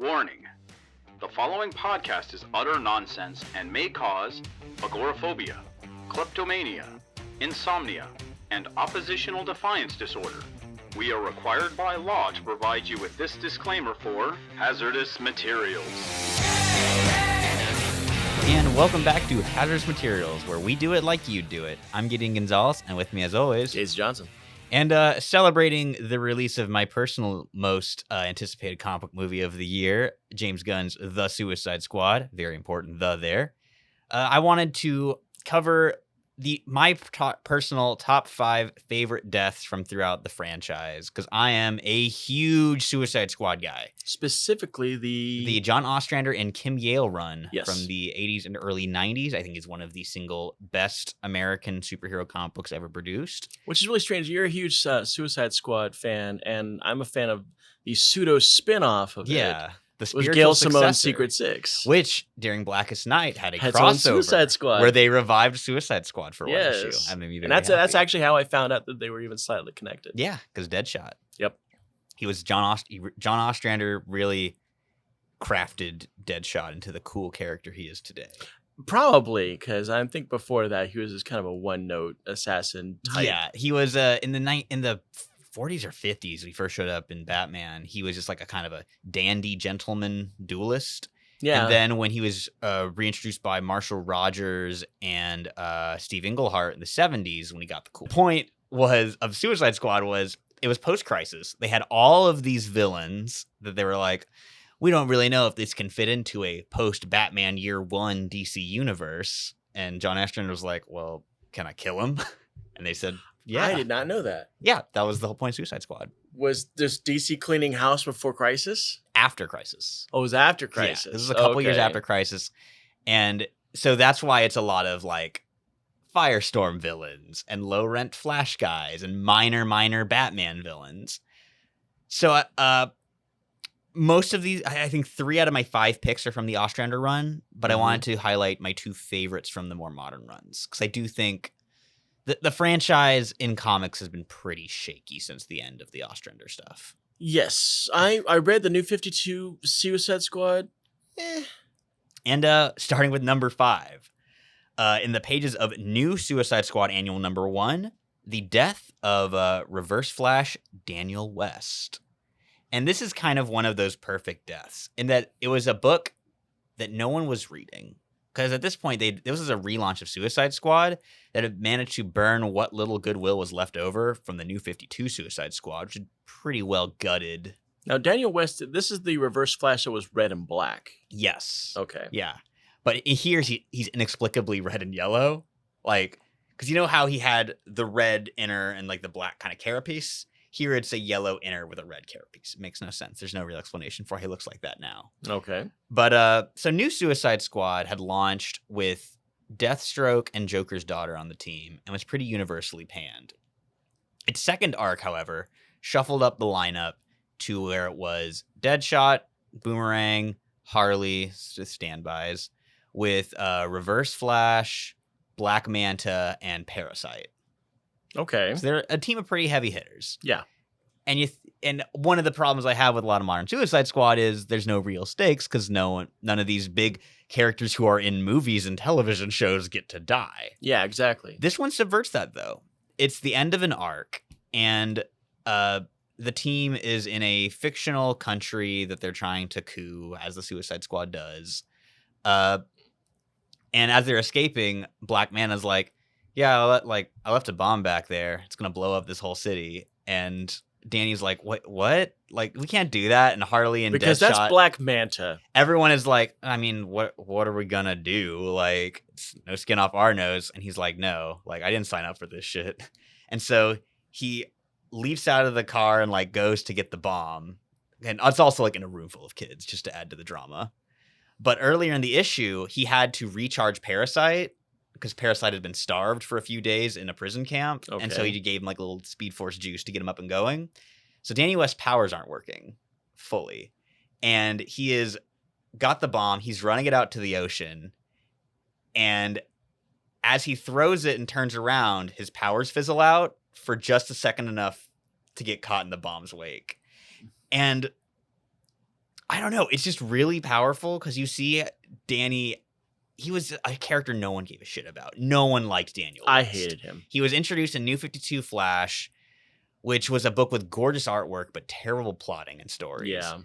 Warning. The following podcast is utter nonsense and may cause agoraphobia, kleptomania, insomnia, and oppositional defiance disorder. We are required by law to provide you with this disclaimer for hazardous materials. And welcome back to Hazardous Materials, where we do it like you do it. I'm Gideon Gonzalez, and with me as always, Jason Johnson. And celebrating the release of my personal most anticipated comic book movie of the year, James Gunn's The Suicide Squad. Very important, the there. I wanted to cover my personal top 5 favorite deaths from throughout the franchise, because I am a huge Suicide Squad guy. Specifically the John Ostrander and Kim Yale run from Yes. the 80s and early 90s. I think is one of the single best American superhero comic books ever produced. Which is really strange. You're a huge Suicide Squad fan, and I'm a fan of the pseudo spin-off of it. Yeah. The Was spiritual Gail Simone's successor, Secret Six. which during Blackest Night had Its own crossover Suicide Squad. where they revived Suicide Squad for one issue. Yes. I mean, And that's actually how I found out that they were even slightly connected. yeah, because Deadshot. Yep. He was John Ostrander really crafted Deadshot into the cool character he is today. Probably, because I think before that he was just kind of a one-note assassin type. Yeah, he was in the 40s or 50s when he first showed up in Batman. He was just like a kind of a dandy gentleman duelist. Yeah. And then when he was reintroduced by Marshall Rogers and Steve Englehart in the 70s, when he got the cool point of Suicide Squad was it was post-crisis. They had all of these villains that they were like, we don't really know if this can fit into a post-Batman Year One DC universe. And John Ostrander was like, well, can I kill him? And they said, yeah. I did not know that. Yeah, that was the whole point of Suicide Squad. Was this DC cleaning house before Crisis? After Crisis. Oh, it was after Crisis. Yeah, this is a couple years after Crisis. And so that's why it's a lot of like Firestorm villains and low rent Flash guys and minor Batman villains. So most of these, I think 3 out of my 5 picks are from the Ostrander run, but I wanted to highlight my 2 favorites from the more modern runs, because I do think the franchise in comics has been pretty shaky since the end of the Ostrander stuff. Yes. I read the New 52 Suicide Squad. And starting with number 5, in the pages of New Suicide Squad Annual number 1, the death of Reverse Flash Daniel West. And this is kind of one of those perfect deaths in that it was a book that no one was reading. Because at this point, this was a relaunch of Suicide Squad that had managed to burn what little goodwill was left over from the New 52 Suicide Squad, which had pretty well gutted. Now, Daniel West, this is the Reverse Flash that was red and black. Yes. Okay. Yeah. But here he's inexplicably red and yellow. Like, because you know how he had the red inner and like the black kind of carapace? Here it's a yellow inner with a red carapace. It makes no sense. There's no real explanation for why he looks like that now. Okay. But so New Suicide Squad had launched with Deathstroke and Joker's daughter on the team and was pretty universally panned. Its second arc, however, shuffled up the lineup to where it was Deadshot, Boomerang, Harley, standbys, with Reverse Flash, Black Manta, and Parasite. Okay. So they're a team of pretty heavy hitters. Yeah. And one of the problems I have with a lot of modern Suicide Squad is there's no real stakes because none of these big characters who are in movies and television shows get to die. Yeah, exactly. This one subverts that, though. It's the end of an arc, and the team is in a fictional country that they're trying to coup, as the Suicide Squad does. And as they're escaping, Black Manta's like, yeah, I left a bomb back there. It's going to blow up this whole city. And Danny's like, what? Like, we can't do that. And Harley and because Deadshot, that's Black Manta. everyone is like, I mean, what are we going to do? Like, it's no skin off our nose. And he's like, no, like, I didn't sign up for this shit. And so he leaps out of the car and like goes to get the bomb. And it's also like in a room full of kids just to add to the drama. But earlier in the issue, he had to recharge Parasite because Parasite had been starved for a few days in a prison camp. Okay. And so he gave him like a little Speed Force juice to get him up and going. So Danny West's powers aren't working fully. And he is got the bomb. He's running it out to the ocean. And as he throws it and turns around, his powers fizzle out for just a second enough to get caught in the bomb's wake. And I don't know. It's just really powerful because you see Danny. He was a character no one gave a shit about. No one liked Daniel West. I hated him. He was introduced in New 52 Flash, which was a book with gorgeous artwork but terrible plotting and stories. Yeah.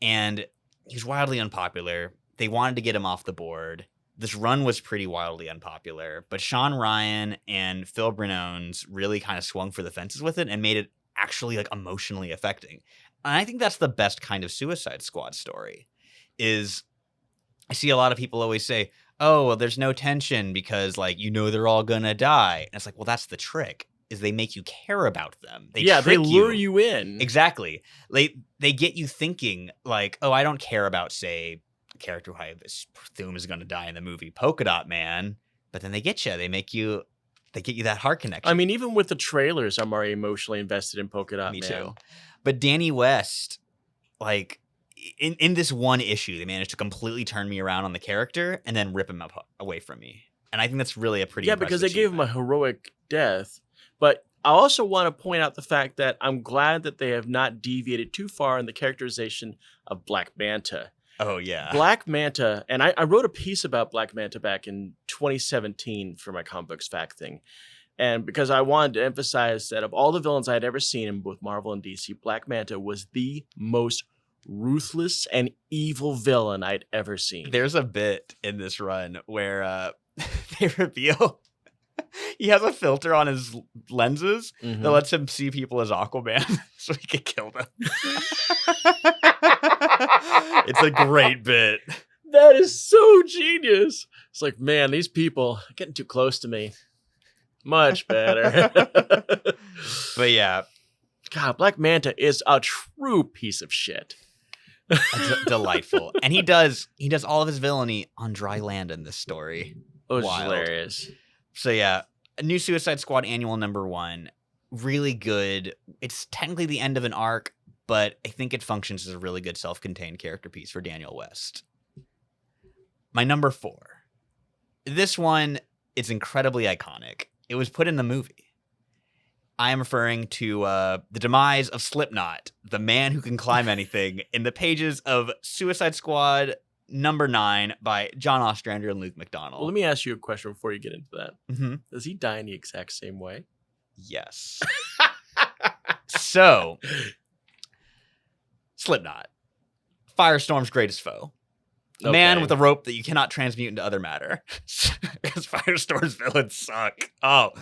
And he was wildly unpopular. They wanted to get him off the board. This run was pretty wildly unpopular, but Sean Ryan and Phil Brinones really kind of swung for the fences with it and made it actually like emotionally affecting. And I think that's the best kind of Suicide Squad story. Is I see a lot of people always say, "Oh, well, there's no tension because like they're all gonna die." And it's like, well, that's the trick. Is they make you care about them. They lure you in. Exactly. They get you thinking like, oh, I don't care about, say, a character who I assume is going to die in the movie, Polka Dot Man. But then they get you. They get you that heart connection. I mean, even with the trailers, I'm already emotionally invested in Polka Dot Man. Me too. But Danny West, like in this one issue, they managed to completely turn me around on the character and then rip him away from me. And I think that's really a pretty because they gave him a heroic death. But I also want to point out the fact that I'm glad that they have not deviated too far in the characterization of Black Manta. Oh, yeah. Black Manta, and I wrote a piece about Black Manta back in 2017 for my comic books fact thing. And because I wanted to emphasize that of all the villains I had ever seen in both Marvel and DC, Black Manta was the most ruthless and evil villain I'd ever seen. There's a bit in this run where they reveal he has a filter on his lenses that lets him see people as Aquaman so he can kill them. It's a great bit. That is so genius. It's like, man, these people are getting too close to me. Much better. But yeah. God, Black Manta is a true piece of shit. Delightful. And he does all of his villainy on dry land in this story. It was hilarious. So yeah, a new Suicide Squad annual #1, really good. It's technically the end of an arc, but I think it functions as a really good self-contained character piece for Daniel West. My #4. This one is incredibly iconic. It was put in the movie. I am referring to the demise of Slipknot, the man who can climb anything, in the pages of Suicide Squad #9 by John Ostrander and Luke McDonnell. Well, let me ask you a question before you get into that. Mm-hmm. Does he die in the exact same way? Yes. So, Slipknot, Firestorm's greatest foe. A man with a rope that you cannot transmute into other matter. Because Firestorm's villains suck. Oh,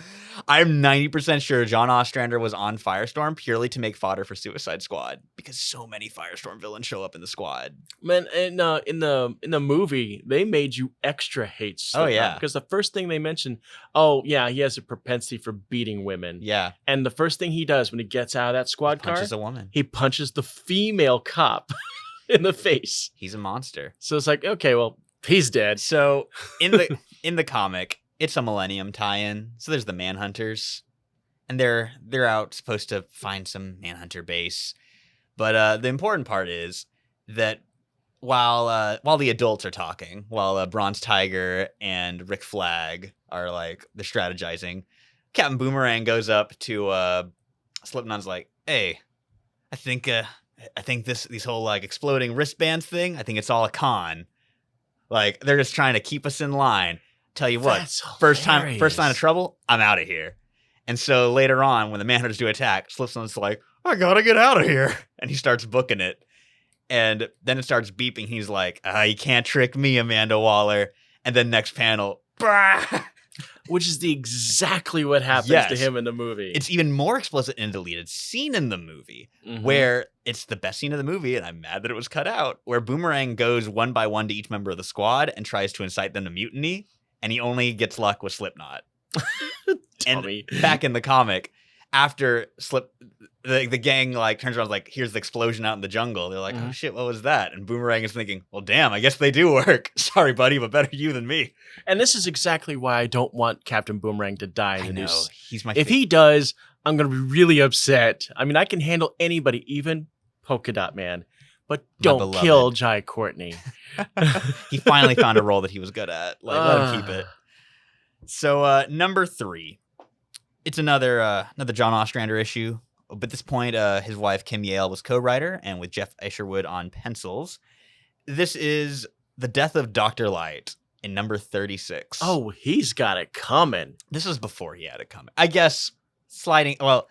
I'm 90% sure John Ostrander was on Firestorm purely to make fodder for Suicide Squad because so many Firestorm villains show up in the squad. Man, and in the movie, they made you extra hate Slipknot. Oh, yeah. Because the first thing they mentioned, oh, yeah, he has a propensity for beating women. Yeah. And the first thing he does when he gets out of that squad car, punches a woman. He punches the female cop in the face. He's a monster. So it's like, okay, well, he's dead. So in the comic, it's a Millennium tie-in. So there's the Manhunters, and they're out supposed to find some Manhunter base. But the important part is that while the adults are talking, while Bronze Tiger and Rick Flag are like they're strategizing, Captain Boomerang goes up to Slipknot's like, "Hey, I think these whole like exploding wristbands thing, I think it's all a con. Like they're just trying to keep us in line. Tell you what, first sign of trouble, I'm out of here." And so later on, when the Manhunters do attack, Slipknot's like, "I gotta get out of here," and he starts booking it. And then it starts beeping. He's like, "You can't trick me, Amanda Waller." And then next panel, bah! Which is exactly what happens to him in the movie. It's even more explicit in a deleted scene in the movie, where it's the best scene of the movie, and I'm mad that it was cut out, where Boomerang goes one by one to each member of the squad and tries to incite them to mutiny, and he only gets luck with Slipknot. And back in the comic, after the gang like turns around like, "Here's the explosion out in the jungle," they're like, "Oh shit, what was that?" And Boomerang is thinking, "Well, damn, I guess they do work. Sorry, buddy, but better you than me." And this is exactly why I don't want Captain Boomerang to die in the news. He's my if he does, I'm gonna be really upset. I mean, I can handle anybody, even Polka Dot Man, but don't kill Jai Courtney. He finally found a role that he was good at. Like, let him keep it. So #3. It's another John Ostrander issue But at this point, his wife, Kim Yale, was co-writer, and with Jeff Isherwood on pencils. This is The Death of Dr. Light in number 36. Oh, he's got it coming. This was before he had it coming. I guess sliding... Well,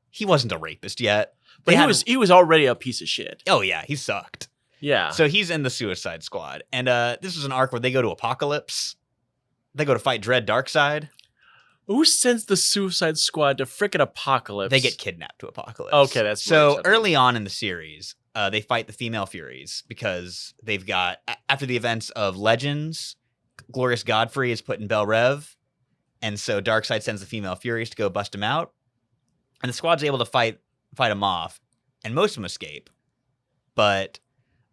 he wasn't a rapist yet. But he was already a piece of shit. Oh, yeah. He sucked. Yeah. So he's in the Suicide Squad. And this is an arc where they go to Apocalypse. They go to fight Dread Darkseid. Who sends the Suicide Squad to frickin' Apocalypse? They get kidnapped to Apocalypse. Okay, that's so early on in the series, they fight the Female Furies because they've got, after the events of Legends, Glorious Godfrey is put in Belle Rev, and so Darkseid sends the Female Furies to go bust him out, and the squad's able to fight him off, and most of them escape, but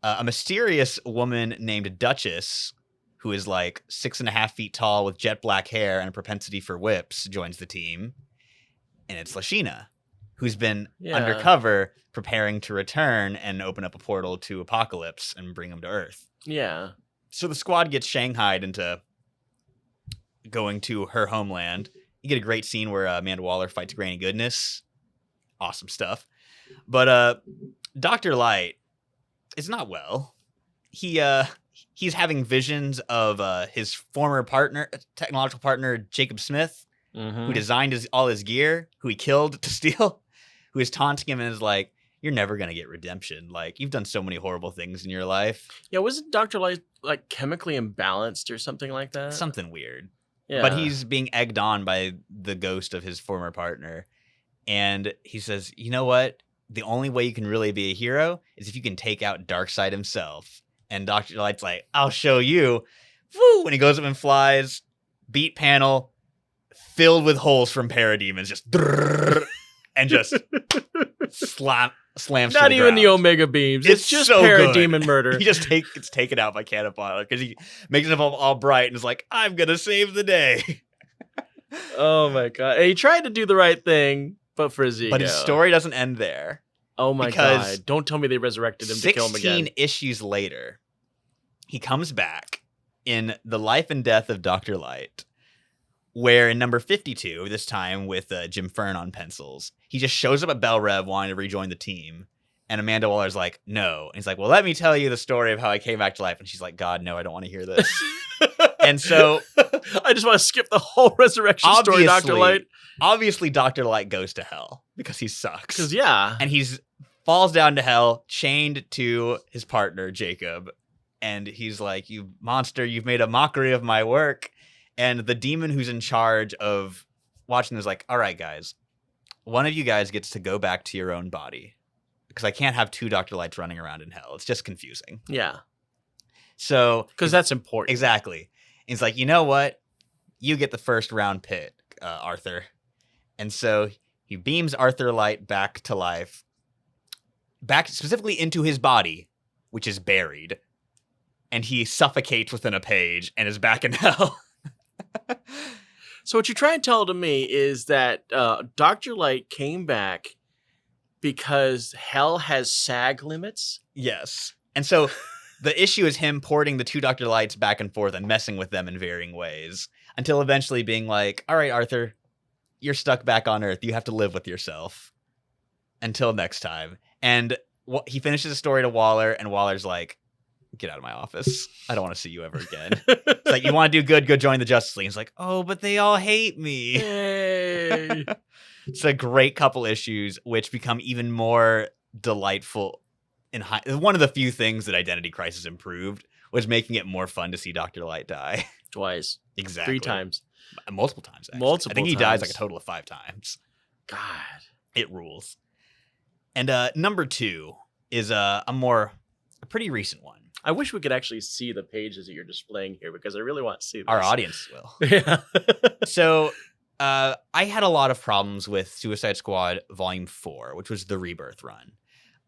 a mysterious woman named Duchess, who is like 6.5 feet tall with jet black hair and a propensity for whips, joins the team. And it's Lashina, who's been undercover preparing to return and open up a portal to Apocalypse and bring him to Earth. Yeah. So the squad gets shanghaied into going to her homeland. You get a great scene where Amanda Waller fights Granny Goodness. Awesome stuff. But Dr. Light is not well. He's having visions of his former technological partner, Jacob Smith, who designed all his gear, who he killed to steal, who is taunting him and is like, you're never going to get redemption. Like, you've done so many horrible things in your life. Yeah, wasn't Dr. Light like chemically imbalanced or something like that? Something weird. Yeah. But he's being egged on by the ghost of his former partner. And he says, you know what? The only way you can really be a hero is if you can take out Darkseid himself. And Dr. Light's like, I'll show you. Woo! When he goes up and flies, beat panel filled with holes from parademons, just and just slams. Not even the Omega beams. It's just so parademon good. murder. He just gets taken out by Caterpillar because he makes himself all bright and is like, I'm gonna save the day. Oh my god! And he tried to do the right thing, but for his ego. But his story doesn't end there. Oh my god! Don't tell me they resurrected him to kill him again. 16 issues later, he comes back in The Life and Death of Dr. Light, where in number 52, this time with Jim Fern on pencils, he just shows up at Belle Rev wanting to rejoin the team. And Amanda Waller's like, no. And he's like, well, let me tell you the story of how I came back to life. And she's like, God, no, I don't want to hear this. And so I just want to skip the whole resurrection story, Dr. Light. Obviously, Dr. Light goes to hell because he sucks. Because, yeah. And he's falls down to hell, chained to his partner, Jacob. And he's like, you monster, you've made a mockery of my work. And the demon who's in charge of watching is like, all right, guys, one of you guys gets to go back to your own body. Because I can't have two Dr. Lights running around in hell. It's just confusing. Yeah. So. Because that's important. Exactly. And he's like, you know what? You get the first round pick, Arthur. And so he beams Arthur Light back to life. Back specifically into his body, which is buried. And he suffocates within a page and is back in hell. So what you're trying to tell to me is that Dr. Light came back because hell has SAG limits? Yes. And so the issue is him porting the two Dr. Lights back and forth and messing with them in varying ways until eventually being like, all right, Arthur, you're stuck back on Earth. You have to live with yourself until next time. And he finishes the story to Waller, and Waller's like, get out of my office. I don't want to see you ever again. It's like, you want to do good, go join the Justice League. He's like, oh, but they all hate me. Hey. It's a great couple issues, which become even more delightful. One of the few things that Identity Crisis improved was making it more fun to see Dr. Light die. Twice. Exactly. 3 times. Multiple times, actually. Multiple I think he times. dies like a total of 5 times. God. It rules. And number 2 is a pretty recent one. I wish we could actually see the pages that you're displaying here because I really want to see this. Our audience will. Yeah. So I had a lot of problems with Suicide Squad Volume 4, which was the Rebirth run.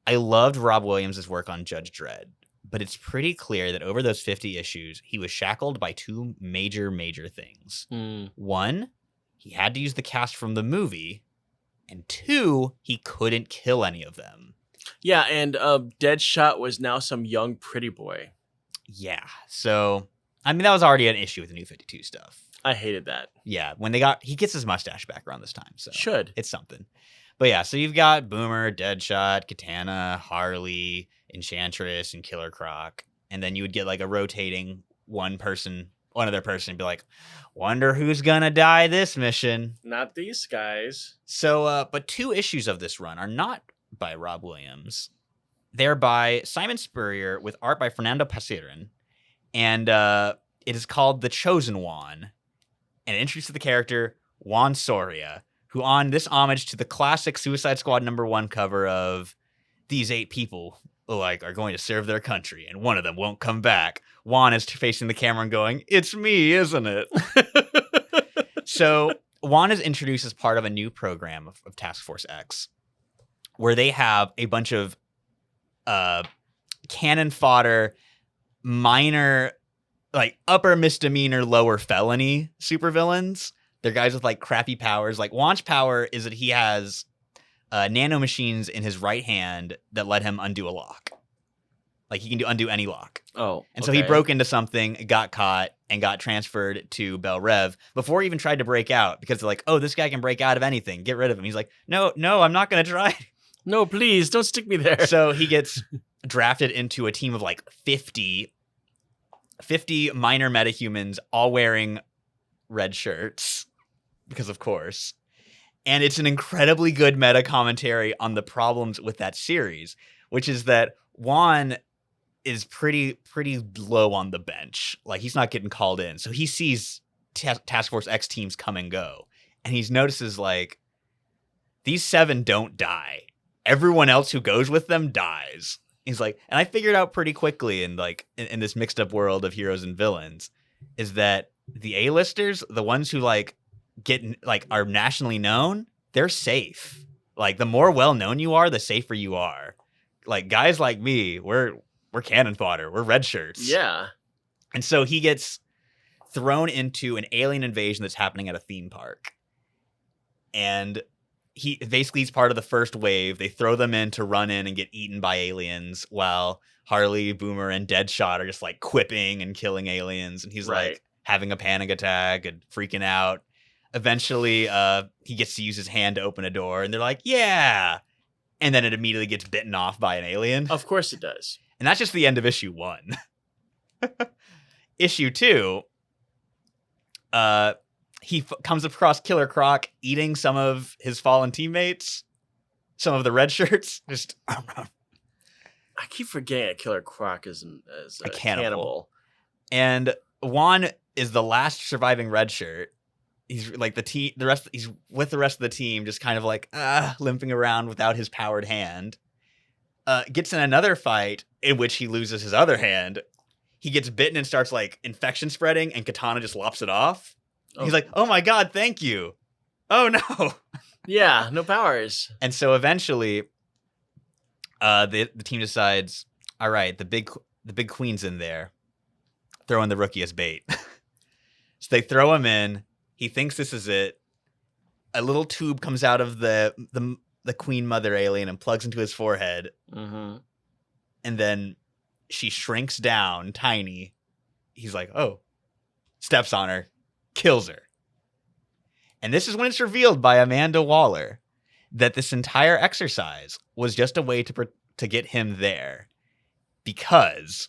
I loved Rob Williams' work on Judge Dredd, but it's pretty clear that over those 50 issues, he was shackled by 2 major things. 1, he had to use the cast from the movie, and 2, he couldn't kill any of them. Yeah, and Deadshot was now some young pretty boy. Yeah, so, I mean, that was already an issue with the New 52 stuff. I hated that. Yeah, he gets his mustache back around this time, so should. It's something. But yeah, so you've got Boomer, Deadshot, Katana, Harley, Enchantress, and Killer Croc. And then you would get like a rotating one other person be like, wonder who's gonna die this mission. Not these guys. So, but 2 issues of this run are not by Rob Williams. They're by Simon Spurrier with art by Fernando Pasirin. And it is called The Chosen Juan. And it introduces the character Juan Soria, who on this homage to the classic Suicide Squad #1 cover of these 8 people are going to serve their country, and one of them won't come back. Juan is facing the camera and going, "It's me, isn't it?" So Juan is introduced as part of a new program of Task Force X, where they have a bunch of cannon fodder, minor, like upper misdemeanor, lower felony supervillains. They're guys with like crappy powers. Like Juan's power is that he has nanomachines in his right hand that let him undo a lock. Like he can undo any lock. Oh, and so he broke into something, got caught, and got transferred to Bel Rev before he even tried to break out, because they're like, "Oh, this guy can break out of anything. Get rid of him." He's like, "No, I'm not going to try." No, please don't stick me there. So he gets drafted into a team of like 50 minor metahumans, all wearing red shirts, because of course. And it's an incredibly good meta commentary on the problems with that series, which is that Juan is pretty low on the bench. Like he's not getting called in. So he sees Task Force X teams come and go. And he notices like these 7 don't die. Everyone else who goes with them dies. He's like, and I figured out pretty quickly in this mixed up world of heroes and villains is that the A-listers, the ones who like are nationally known, they're safe. Like the more well known you are, the safer you are. Like guys like me, we're cannon fodder. We're red shirts. Yeah. And so he gets thrown into an alien invasion that's happening at a theme park. And he's part of the first wave. They throw them in to run in and get eaten by aliens while Harley, Boomer, and Deadshot are just like quipping and killing aliens. And he's like having a panic attack and freaking out. Eventually, he gets to use his hand to open a door, and they're like, "Yeah!" And then it immediately gets bitten off by an alien. Of course it does. And that's just the end of issue 1. Issue 2, he comes across Killer Croc eating some of his fallen teammates, some of the red shirts. Just I keep forgetting that Killer Croc is a cannibal. And Juan is the last surviving red shirt. He's like he's with the rest of the team, just kind of like limping around without his powered hand. Gets in another fight in which he loses his other hand. He gets bitten and starts like infection spreading, and Katana just lops it off. Oh. He's like, "Oh my god, thank you." Oh no. Yeah, no powers. And so eventually, the team decides, all right, the big queen's in there. Throw in the rookie as bait. So they throw him in. He thinks this is it. A little tube comes out of the queen mother alien and plugs into his forehead. Mm-hmm. And then she shrinks down tiny. He's like, "Oh," steps on her, kills her. And this is when it's revealed by Amanda Waller that this entire exercise was just a way to get him there. Because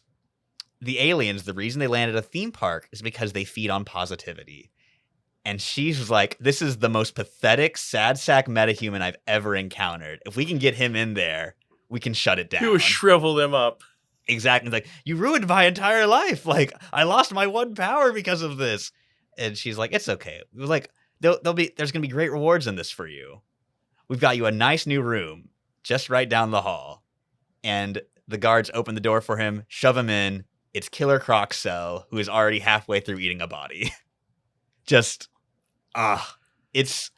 the aliens, the reason they land at a theme park is because they feed on positivity. And she's like, "This is the most pathetic, sad sack metahuman I've ever encountered. If we can get him in there, we can shut it down." He will shrivel them up. Exactly. Like, "You ruined my entire life. Like, I lost my one power because of this." And she's like, "It's okay. It was like, there's going to be great rewards in this for you. We've got you a nice new room just right down the hall." And the guards open the door for him, shove him in. It's Killer Croc's cell, who is already halfway through eating a body. Just, it's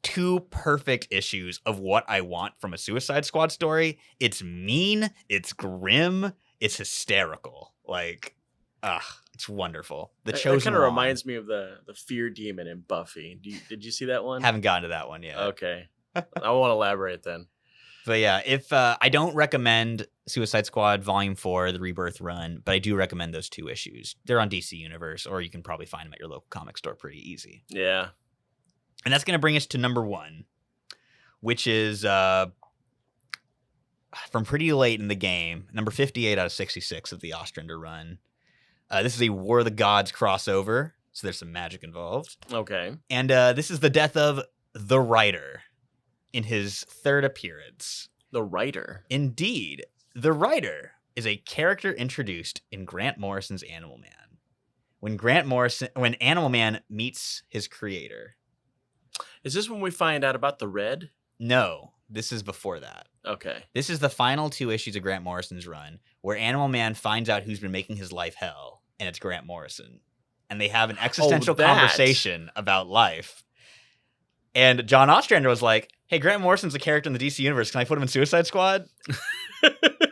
2 perfect issues of what I want from a Suicide Squad story. It's mean, it's grim, it's hysterical. Like, it's wonderful. The Chosen It kind of One reminds me of the fear demon in Buffy. Did you see that one? Haven't gotten to that one yet. Okay. I won't elaborate then. But yeah, if I don't recommend Suicide Squad Volume 4, the Rebirth run, but I do recommend those 2 issues. They're on DC Universe, or you can probably find them at your local comic store pretty easy. Yeah. And that's going to bring us to number 1, which is from pretty late in the game, number 58 out of 66 of the Ostrander run. This is a War of the Gods crossover, so there's some magic involved. Okay. And this is the death of the writer in his third appearance. The writer. Indeed. The writer is a character introduced in Grant Morrison's Animal Man. When Animal Man meets his creator. Is this when we find out about the red? No, this is before that. Okay. This is the final 2 issues of Grant Morrison's run, where Animal Man finds out who's been making his life hell, and it's Grant Morrison. And they have an existential conversation about life. And John Ostrander was like, hey, Grant Morrison's a character in the DC universe. Can I put him in Suicide Squad?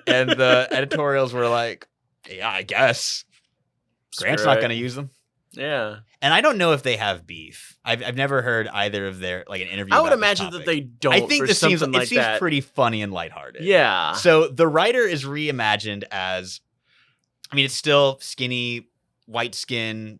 And the editorials were like, yeah, I guess. Grant's not going to use them. Yeah. And I don't know if they have beef. I've never heard either of their, like, an interview. I would about imagine that they don't. I think for this seems something like seems that. pretty funny and lighthearted. Yeah. So the writer is reimagined as, I mean, it's still skinny, white skin,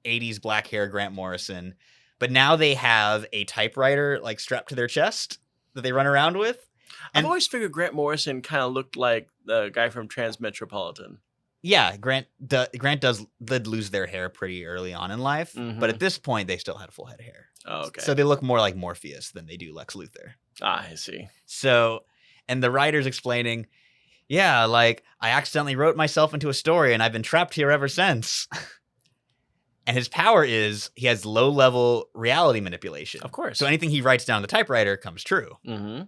80s black hair Grant Morrison, but now they have a typewriter like strapped to their chest that they run around with. And I've always figured Grant Morrison kind of looked like the guy from Transmetropolitan. yeah, Grant did lose their hair pretty early on in life, but at this point they still had a full head of hair. Oh, okay. So they look more like Morpheus than they do Lex Luthor. Ah, I see. So, and the writer's explaining, yeah, like I accidentally wrote myself into a story and I've been trapped here ever since. And his power is he has low-level reality manipulation. Of course. So anything he writes down on the typewriter comes true. Mm-hmm.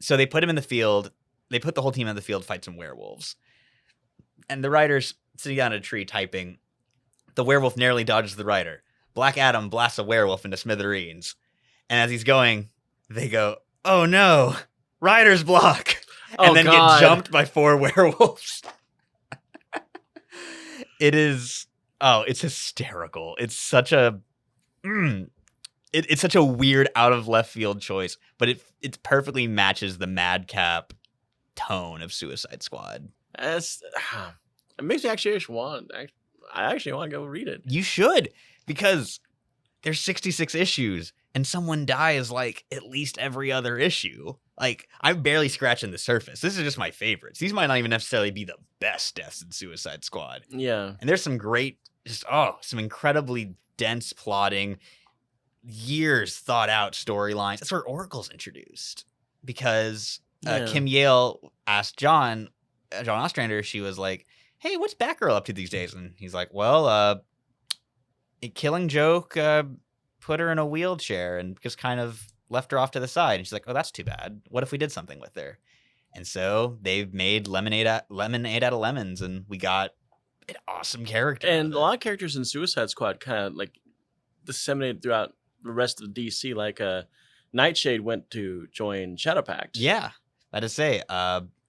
So they put him in the field. They put the whole team in the field to fight some werewolves. And the writer's sitting down in a tree typing. The werewolf narrowly dodges the writer. Black Adam blasts a werewolf into smithereens. And as he's going, they go, oh no, writer's block. And then God. get jumped by 4 werewolves. It is... Oh, it's hysterical. It's such a it's such a weird out of left field choice, but it perfectly matches the madcap tone of Suicide Squad. It makes me actually want to go read it. You should, because there's 66 issues and someone dies like at least every other issue. Like, I'm barely scratching the surface. This is just my favorites. These might not even necessarily be the best deaths in Suicide Squad. Yeah. And there's some great, some incredibly dense plotting, years thought out storylines. That's where Oracle's introduced. Because Kim Yale asked John Ostrander, she was like, hey, what's Batgirl up to these days? And he's like, well, Killing Joke put her in a wheelchair and just kind of left her off to the side. And she's like, oh, that's too bad. What if we did something with her? And so they've made lemonade out of lemons, and we got an awesome character. And a lot of characters in Suicide Squad kind of like disseminated throughout the rest of DC. Like Nightshade went to join Shadow Pact. Yeah, that is say.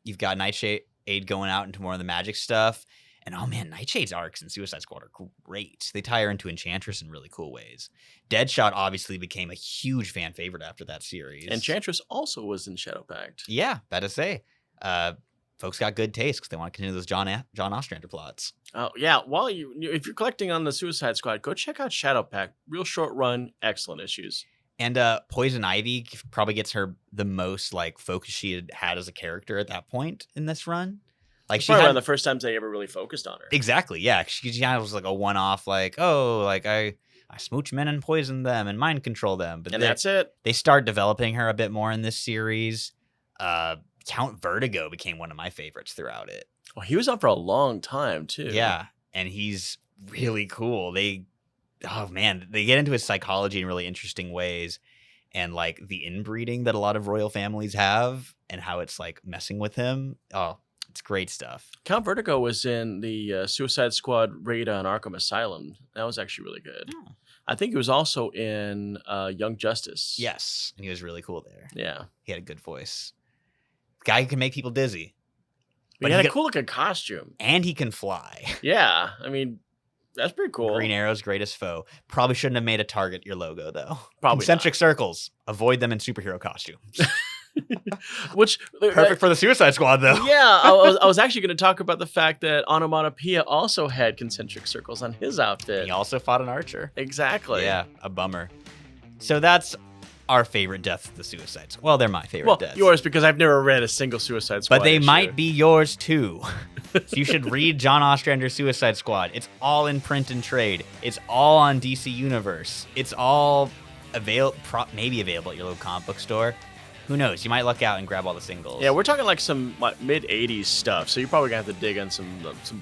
You've got Nightshade going out into more of the magic stuff. And oh man, Nightshade's arcs in Suicide Squad are great. They tie her into Enchantress in really cool ways. Deadshot obviously became a huge fan favorite after that series. Enchantress also was in Shadow Pact. Yeah, that is say. Folks got good taste because they want to continue those John Ostrander plots. Oh yeah, if you're collecting on the Suicide Squad, go check out Shadow Pact. Real short run, excellent issues. And Poison Ivy probably gets her the most like focus she had as a character at that point in this run. Like she had one of the first times they ever really focused on her. Exactly, yeah. She was like a one-off, like, oh, like I smooch men and poison them and mind control them. But that's it. They start developing her a bit more in this series. Count Vertigo became one of my favorites throughout it. Well, he was on for a long time too. Yeah, and he's really cool. They get into his psychology in really interesting ways, and like the inbreeding that a lot of royal families have, and how it's like messing with him. Oh, it's great stuff. Count Vertigo was in the Suicide Squad raid on Arkham Asylum. That was actually really good. Oh. I think he was also in Young Justice. Yes, and he was really cool there. Yeah, he had a good voice. Guy who can make people dizzy. But he had a cool looking costume. And he can fly. Yeah, I mean, that's pretty cool. Green Arrow's greatest foe. Probably shouldn't have made a target your logo, though. Probably Concentric circles. Avoid them in superhero costumes. Which perfect for the Suicide Squad, though. Yeah, I was actually going to talk about the fact that Onomatopoeia also had concentric circles on his outfit. He also fought an archer. Exactly. Yeah, a bummer. So that's our favorite deaths of the Suicide Squad. Well, they're my favorite Well, deaths. yours, because I've never read a single Suicide Squad But they issue. might be yours too. So you should read John Ostrander's Suicide Squad. It's all in print and trade. It's all on DC Universe. It's all maybe available at your local comic book store. Who knows? You might luck out and grab all the singles. Yeah, we're talking like some mid '80s stuff, so you're probably gonna have to dig on some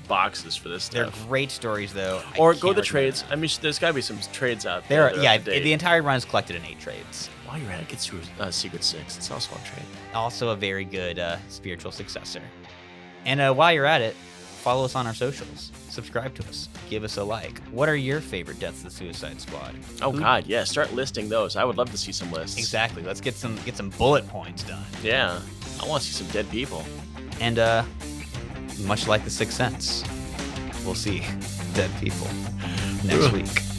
boxes for this They're stuff. great stories, though. Or I go can't the recommend trades. them. I mean, there's got to be some trades out There there. are, that are yeah, up to date. the entire run is collected in 8 trades. While you're at it, get Secret Six. It's also on trade. Also a very good spiritual successor. And while you're at it, follow us on our socials. Subscribe to us. Give us a like. What are your favorite deaths of the Suicide Squad? Oh God, yeah. Start listing those. I would love to see some lists. Exactly. Let's get some bullet points done. Yeah, I want to see some dead people. And much like The Sixth Sense, we'll see dead people next week.